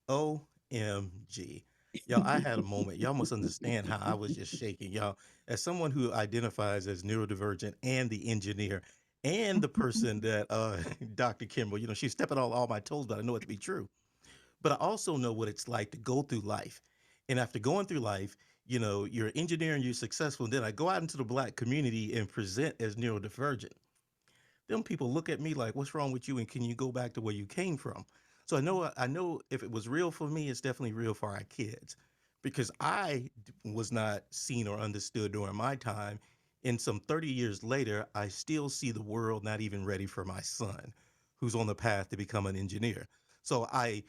OMG. Y'all, I had a moment. Y'all must understand how I was just shaking. Y'all, as someone who identifies as neurodivergent and the engineer and the person that Dr. Kimball, she's stepping on all my toes, but I know it to be true. But I also know what it's like to go through life. And after going through life, you're an engineer and you're successful. And then I go out into the black community and present as neurodivergent. Them people look at me like, "What's wrong with you? And can you go back to where you came from?" So I know if it was real for me, it's definitely real for our kids, because was not seen or understood during my time. And some 30 years later, I still see the world not even ready for my son, who's on the path to become an engineer. So I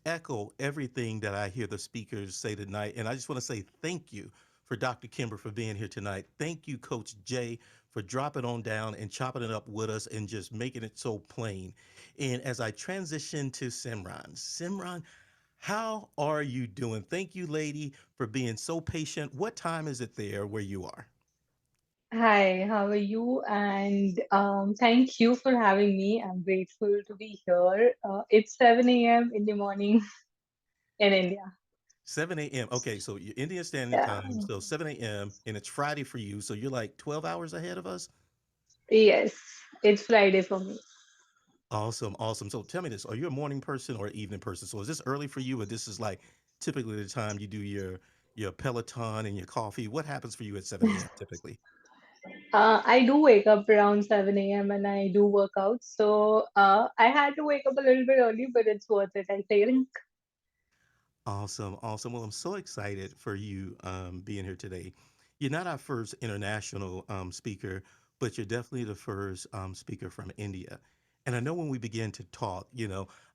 echo everything that I hear the speakers say tonight. And I just want to say thank you for Dr. Kimber for being here tonight. Thank you, Coach Jay, for dropping on down and chopping it up with us and just making it so plain. And as I transition to Simran, how are you doing? Thank you, lady, for being so patient. What time is it there where you are? Hi, how are you? And thank you for having me. I'm grateful to be here. It's 7 a.m. in the morning in India. 7 a.m. Okay, so you're Indian Standard Yeah. Time, so 7 a.m. and it's Friday for you. So you're like 12 hours ahead of us? Yes, it's Friday for me. Awesome, awesome. So tell me this: Are you a morning person or evening person? So is this early for you, or this is like typically the time you do your Peloton and your coffee? What happens for you at 7 a.m. typically? I do wake up around 7 a.m. and I do work out. So I had to wake up a little bit early, but it's worth it, I think. Awesome, awesome. Well, I'm so excited for you being here today. You're not our first international speaker, but you're definitely the first speaker from India. And I know when we began to talk,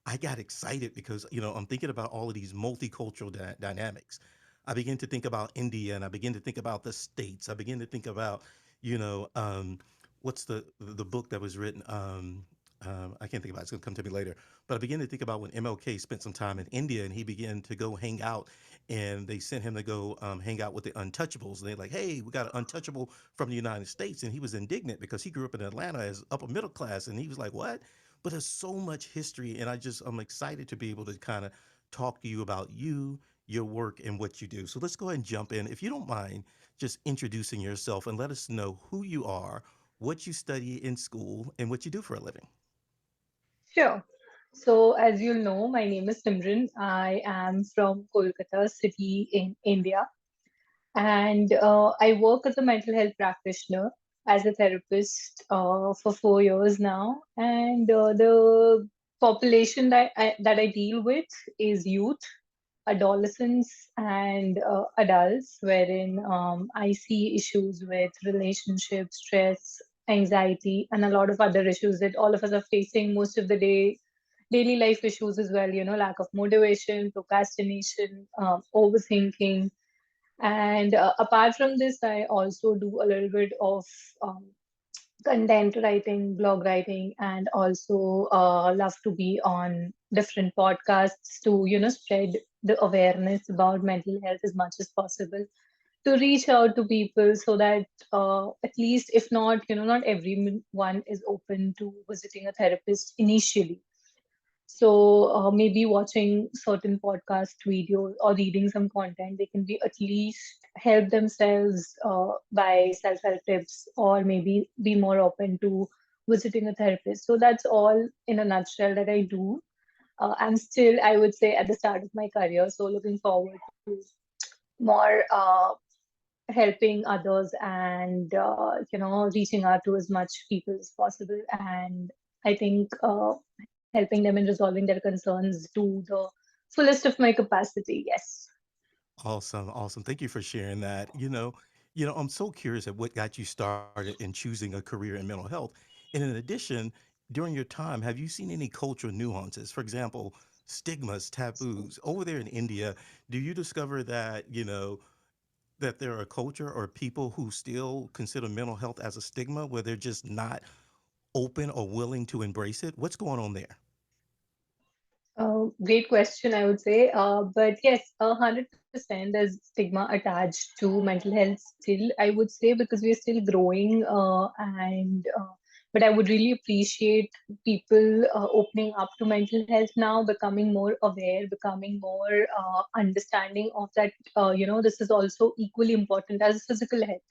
I got excited because, I'm thinking about all of these multicultural dynamics. I begin to think about India and I begin to think about the States. I begin to think about, you know, what's the book that was written? I can't think about it. It's going to come to me later. But I began to think about when MLK spent some time in India and he began to go hang out, and they sent him to go hang out with the untouchables. And they're like, "Hey, we got an untouchable from the United States." And he was indignant because he grew up in Atlanta as upper middle class. And he was like, "What?" But there's so much history. And I'm excited to be able to kind of talk to you about you, your work, and what you do. So let's go ahead and jump in. If you don't mind, just introducing yourself and let us know who you are, what you study in school, and what you do for a living. Sure. So, as you know, my name is Simran. I am from Kolkata city in India. And I work as a mental health practitioner, as a therapist for 4 years now. And the population that I deal with is youth, adolescents, and adults, wherein I see issues with relationships, stress, anxiety, and a lot of other issues that all of us are facing most of the day. Daily life issues as well, lack of motivation, procrastination, overthinking, and apart from this, I also do a little bit of um, content writing, blog writing, and also love to be on different podcasts to, spread the awareness about mental health as much as possible, to reach out to people so that at least, if not, not everyone is open to visiting a therapist initially. So maybe watching certain podcast videos or reading some content, they can be at least help themselves by self-help tips, or maybe be more open to visiting a therapist. So that's all in a nutshell that I do. I'm still, I would say, at the start of my career. So looking forward to more helping others, and reaching out to as much people as possible. And I think helping them in resolving their concerns to the fullest of my capacity. Yes. Awesome, awesome. Thank you for sharing that. I'm so curious at what got you started in choosing a career in mental health. And in addition, during your time, have you seen any cultural nuances? For example, stigmas, taboos. Over there in India, do you discover that, that there are a culture or people who still consider mental health as a stigma where they're just not open or willing to embrace it? What's going on there? Great question, I would say. But yes, 100% there's stigma attached to mental health still, I would say, because we're still growing, and But I would really appreciate people opening up to mental health now, becoming more aware, becoming more understanding of that. This is also equally important as physical health.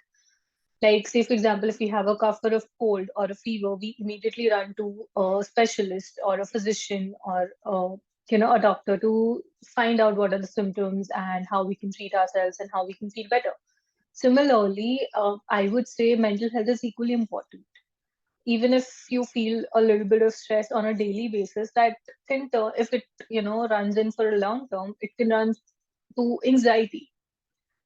Like, say, for example, if we have a cough or a cold or a fever, we immediately run to a specialist or a physician or a doctor to find out what are the symptoms and how we can treat ourselves and how we can feel better. Similarly, I would say mental health is equally important. Even if you feel a little bit of stress on a daily basis, that can turn, if it runs in for a long term, it can run to anxiety,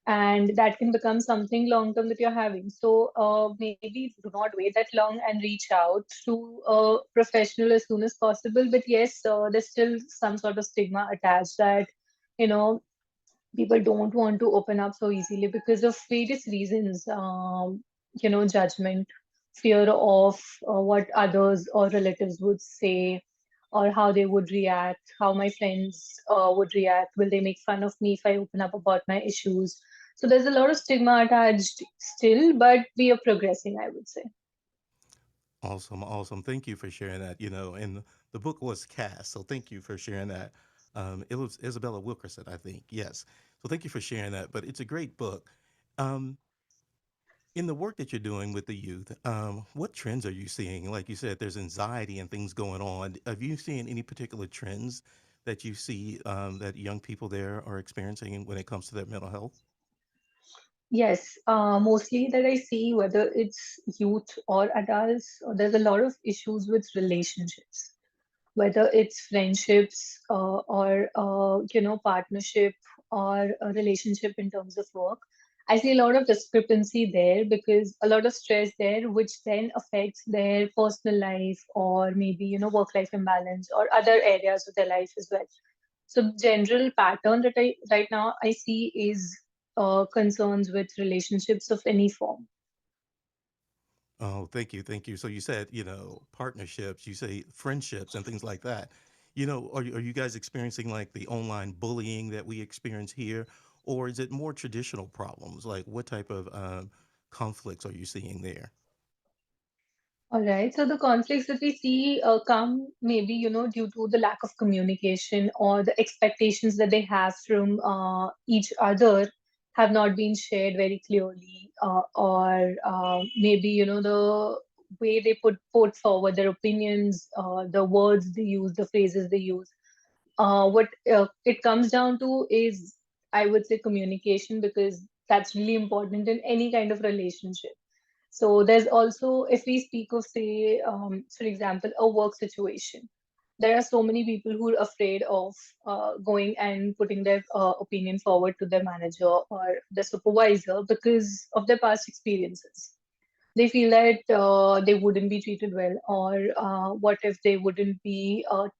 and that can become something long term that you're having. So maybe do not wait that long and reach out to a professional as soon as possible. But yes, there's still some sort of stigma attached that you know people don't want to open up so easily because of various reasons. Judgment, fear of what others or relatives would say, or how they would react, how my friends would react. Will they make fun of me if I open up about my issues? So there's a lot of stigma attached still, but we are progressing, I would say. Awesome, awesome. Thank you for sharing that. And the book was cast, so thank you for sharing that. It was Isabella Wilkerson, I think. Yes. So thank you for sharing that. But it's a great book. Um, in the work that you're doing with the youth, what trends are you seeing? Like you said, there's anxiety and things going on. Have you seen any particular trends that you see that young people there are experiencing when it comes to their mental health? Yes, mostly that I see, whether it's youth or adults, there's a lot of issues with relationships, whether it's friendships or partnership or a relationship in terms of work. I see a lot of discrepancy there because a lot of stress there, which then affects their personal life or maybe work life imbalance or other areas of their life as well. So general pattern that I right now I see is concerns with relationships of any form. Oh, thank you, thank you. So you said, partnerships, you say friendships and things like that. Are you guys experiencing like the online bullying that we experience here, or is it more traditional problems? Like what type of conflicts are you seeing there? All right. So the conflicts that we see come maybe, due to the lack of communication or the expectations that they have from each other have not been shared very clearly, or maybe, the way they put forward their opinions, the words they use, the phrases they use. What it comes down to is, I would say, communication, because that's really important in any kind of relationship. So there's also, if we speak of, say, for example, a work situation, there are so many people who are afraid of going and putting their opinion forward to their manager or the supervisor because of their past experiences. They feel that they wouldn't be treated well, or what if they wouldn't be, or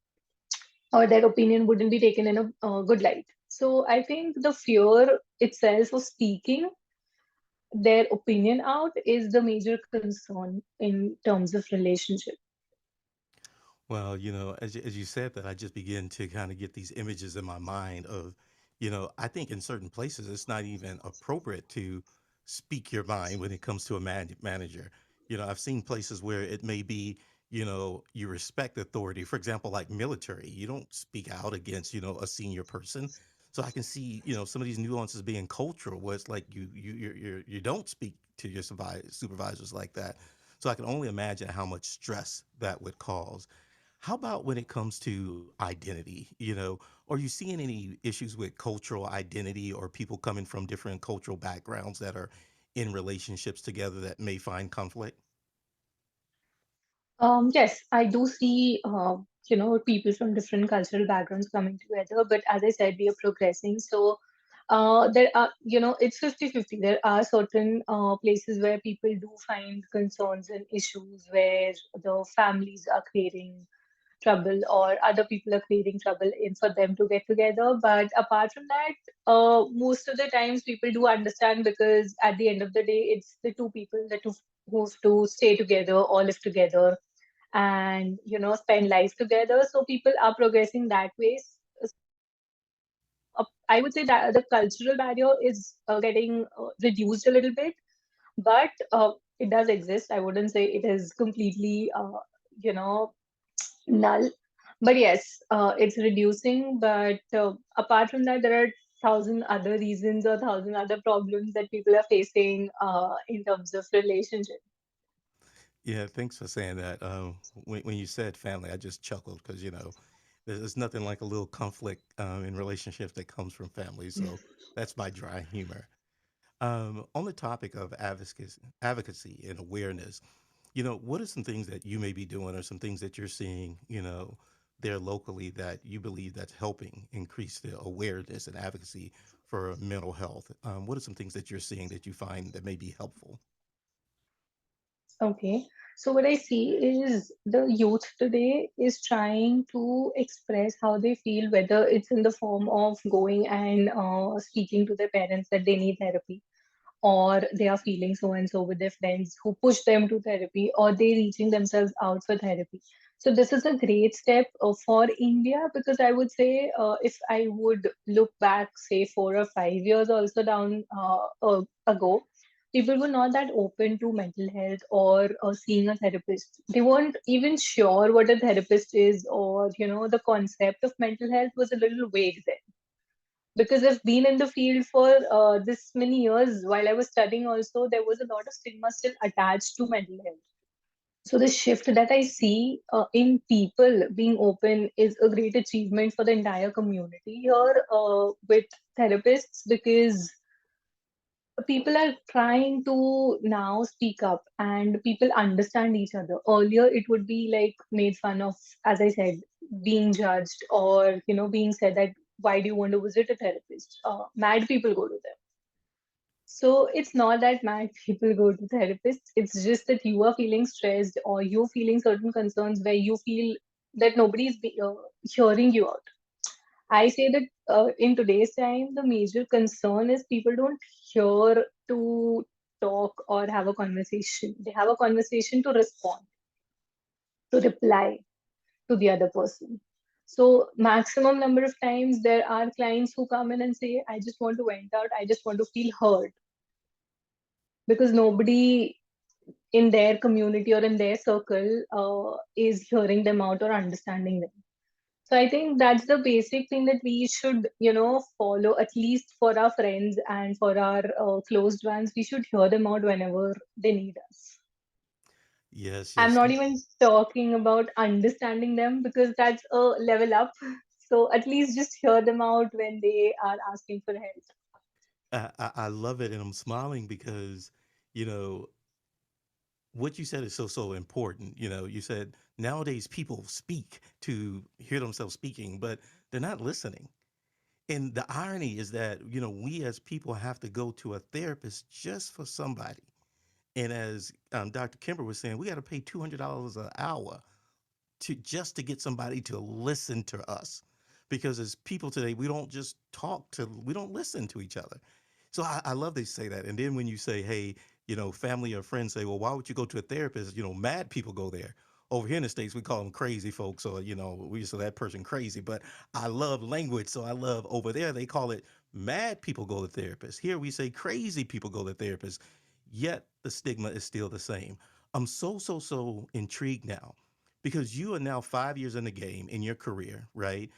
their opinion wouldn't be taken in a good light. So I think the fear itself of speaking their opinion out is the major concern in terms of relationship. Well, as you said that, I just begin to kind of get these images in my mind of, I think in certain places it's not even appropriate to speak your mind when it comes to a manager. I've seen places where it may be, you respect authority. For example, like military, you don't speak out against, a senior person. So I can see, some of these nuances being cultural, where it's like you don't speak to your supervisors like that. So I can only imagine how much stress that would cause. How about when it comes to identity? Are you seeing any issues with cultural identity or people coming from different cultural backgrounds that are in relationships together that may find conflict? Yes, I do see, people from different cultural backgrounds coming together. But as I said, we are progressing. So there are, it's 50-50. There are certain places where people do find concerns and issues where the families are creating trouble or other people are creating trouble in for them to get together. But apart from that, most of the times people do understand, because at the end of the day, it's the two people that who have to stay together or live together and spend life together. So people are progressing that way. I would say that the cultural barrier is getting reduced a little bit, but it does exist. I wouldn't say it is completely, you know, null. But yes, it's reducing. But apart from that, there are thousand other reasons or thousand other problems that people are facing in terms of relationship. Yeah, thanks for saying that. When you said family, I just chuckled because there's nothing like a little conflict in relationships that comes from family. So that's my dry humor. On the topic of advocacy and awareness, what are some things that you may be doing, or some things that you're seeing, there locally that you believe that's helping increase the awareness and advocacy for mental health? What are some things that you're seeing that you find that may be helpful? Okay. So what I see is the youth today is trying to express how they feel, whether it's in the form of going and speaking to their parents that they need therapy, or they are feeling so and so with their friends who push them to therapy, or they reaching themselves out for therapy. So this is a great step for India, because I would say, if I would look back, say 4 or 5 years also down ago, people were not that open to mental health or seeing a therapist. They weren't even sure what a therapist is, or the concept of mental health was a little vague then, because I've been in the field for this many years. While I was studying, also, there was a lot of stigma still attached to mental health. So the shift that I see in people being open is a great achievement for the entire community here with therapists, because people are trying to now speak up and people understand each other. Earlier, it would be like made fun of, as I said, being judged, or being said that why do you want to visit a therapist? Mad people go to them. So it's not that mad people go to therapists. It's just that you are feeling stressed, or you're feeling certain concerns where you feel that nobody's hearing you out. I say that in today's time, the major concern is people don't hear to talk or have a conversation. They have a conversation to respond, to reply to the other person. So, maximum number of times, there are clients who come in and say, I just want to vent out, I just want to feel heard, because nobody in their community or in their circle is hearing them out or understanding them. So I think that's the basic thing that we should, follow, at least for our friends and for our closed ones. We should hear them out whenever they need us. Yes, I'm yes. not even talking about understanding them, because that's a level up. So at least just hear them out when they are asking for help. I love it, and I'm smiling because you know what you said is so important. You said nowadays people speak to hear themselves speaking, but they're not listening. And the irony is that we as people have to go to a therapist just for somebody. And as Dr. Kimber was saying, we got to pay $200 an hour to just to get somebody to listen to us, because as people today we don't listen to each other. So I love they say that. And then when you say, hey, family or friends say, well, why would you go to a therapist? Mad people go there. Over here in the States, we call them crazy folks, or we just say that person crazy. But I love language, so I love, over there they call it, mad people go to therapists. Here we say crazy people go to therapists. Yet the stigma is still the same. I'm so intrigued now, because you are now 5 years in the game in your career, right?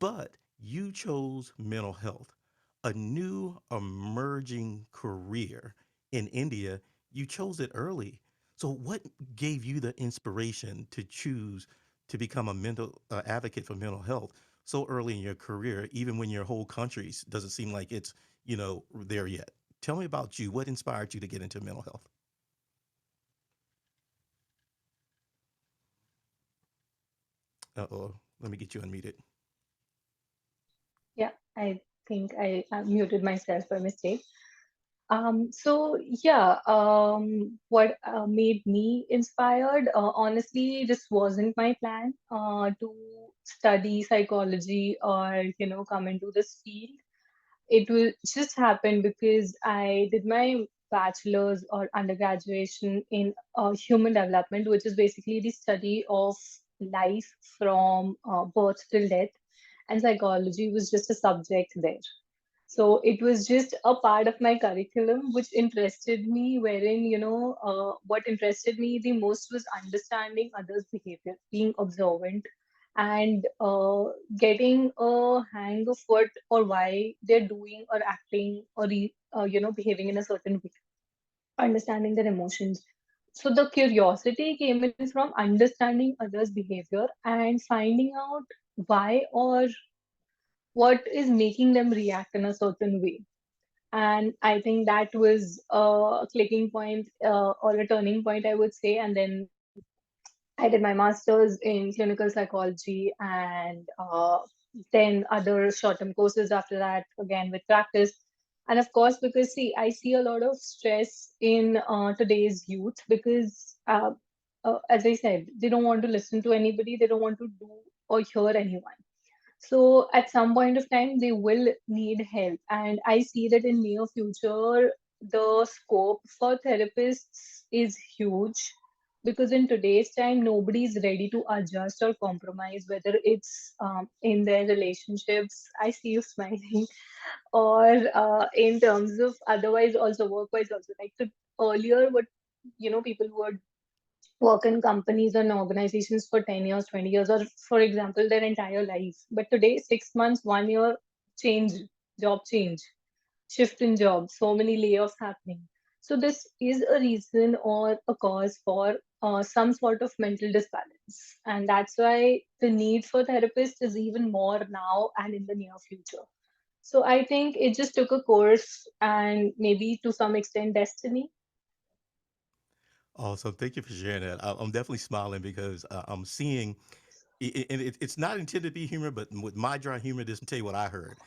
But you chose mental health, a new emerging career in India. You chose it early. So, what gave you the inspiration to choose to become a mental advocate for mental health so early in your career, even when your whole country doesn't seem like it's there yet? Tell me about you. What inspired you to get into mental health? Uh oh, let me get you unmuted. Yeah, I think I muted myself by mistake. So yeah, what made me inspired? Honestly, this wasn't my plan to study psychology or come into this field. It will just happen because I did my bachelor's or undergraduation in human development, which is basically the study of life from birth till death, and psychology was just a subject there. So it was just a part of my curriculum which interested me, wherein, what interested me the most was understanding others' behavior, being observant, and getting a hang of what or why they're doing or acting or, behaving in a certain way, understanding their emotions. So the curiosity came in from understanding others' behavior and finding out why or what is making them react in a certain way. And I think that was a clicking point, or a turning point, I would say. And then I did my master's in clinical psychology, and then other short term courses after that, again with practice. And of course, because see, I see a lot of stress in today's youth because, as I said, they don't want to listen to anybody, they don't want to do or hear anyone. So at some point of time, they will need help. And I see that in near future, the scope for therapists is huge because in today's time, nobody is ready to adjust or compromise, whether it's in their relationships. I see you smiling, or in terms of otherwise also work-wise also. Like earlier, what people who are work in companies and organizations for 10 years, 20 years, or for example, their entire life. But today, 6 months, 1 year, change, job change, shift in job, so many layoffs happening. So, this is a reason or a cause for some sort of mental disbalance. And that's why the need for therapists is even more now and in the near future. So, I think it just took a course and maybe to some extent destiny. Awesome. Thank you for sharing that. I'm definitely smiling because I'm seeing, and it's not intended to be humor, but with my dry humor, just to tell you what I heard.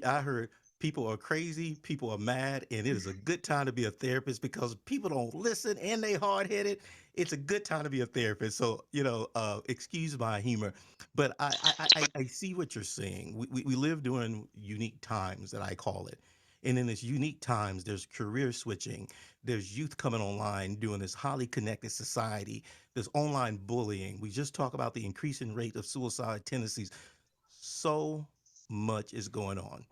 I heard people are crazy, people are mad, and it is a good time to be a therapist because people don't listen and they hard headed. It's a good time to be a therapist. So excuse my humor, but I see what you're saying. We live during unique times that I call it. And in this unique times, there's career switching, there's youth coming online doing this highly connected society, there's online bullying. We just talk about the increasing rate of suicide tendencies. So much is going on.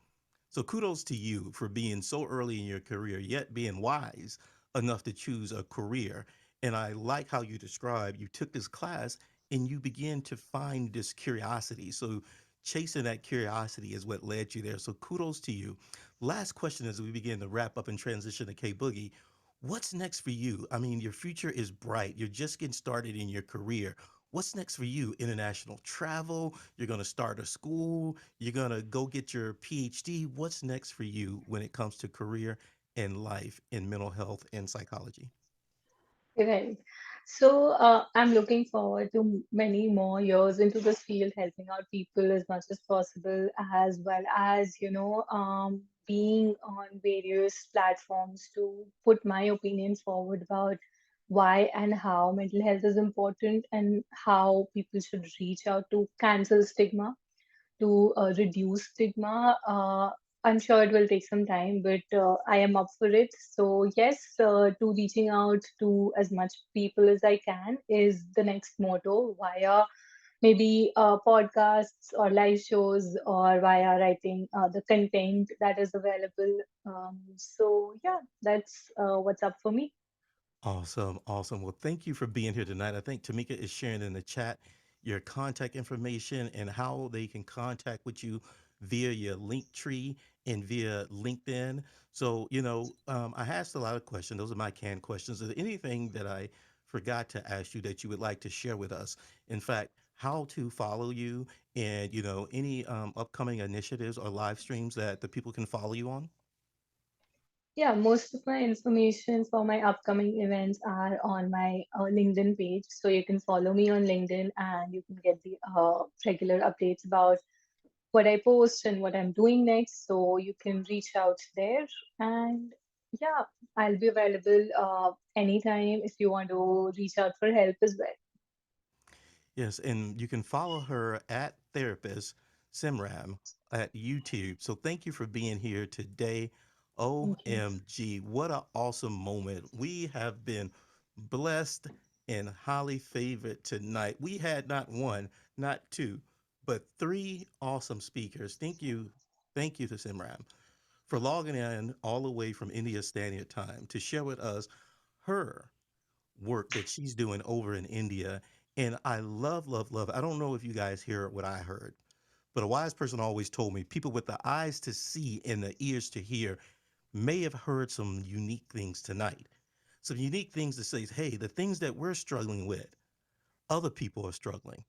So kudos to you for being so early in your career, yet being wise enough to choose a career. And I like how you describe you took this class and you begin to find this curiosity. So chasing that curiosity is what led you there. So kudos to you. Last question as we begin to wrap up and transition to K Boogie. What's next for you? I mean, your future is bright. You're just getting started in your career. What's next for you? International travel? You're going to start a school? You're going to go get your PhD? What's next for you when it comes to career and life in mental health and psychology? Right. So I'm looking forward to many more years into this field, helping out people as much as possible, as well as, being on various platforms to put my opinions forward about why and how mental health is important and how people should reach out to cancel stigma to reduce stigma. I'm sure it will take some time, but I am up for it. So, yes, to reaching out to as much people as I can is the next motto via maybe podcasts or live shows or via writing the content that is available. So, yeah, that's what's up for me. Awesome. Awesome. Well, thank you for being here tonight. I think Tamika is sharing in the chat your contact information and how they can contact with you via your link tree and via LinkedIn. So, I asked a lot of questions. Those are my canned questions. Is there anything that I forgot to ask you that you would like to share with us? In fact, how to follow you and, any upcoming initiatives or live streams that the people can follow you on? Yeah, most of my information for my upcoming events are on my LinkedIn page. So you can follow me on LinkedIn and you can get the regular updates about what I post and what I'm doing next. So you can reach out there. And yeah, I'll be available anytime if you want to reach out for help as well. Yes, and you can follow her at therapist Simram at YouTube. So thank you for being here today. Thank you. OMG, what an awesome moment. We have been blessed and highly favored tonight. We had not one, not two, but three awesome speakers. Thank you. Thank you to Simram. for logging in all the way from India Standard Time to share with us her work that she's doing over in India. And I love, love, love. I don't know if you guys hear what I heard, but a wise person always told me people with the eyes to see and the ears to hear may have heard some unique things tonight. Some unique things to say, hey, the things that we're struggling with, other people are struggling.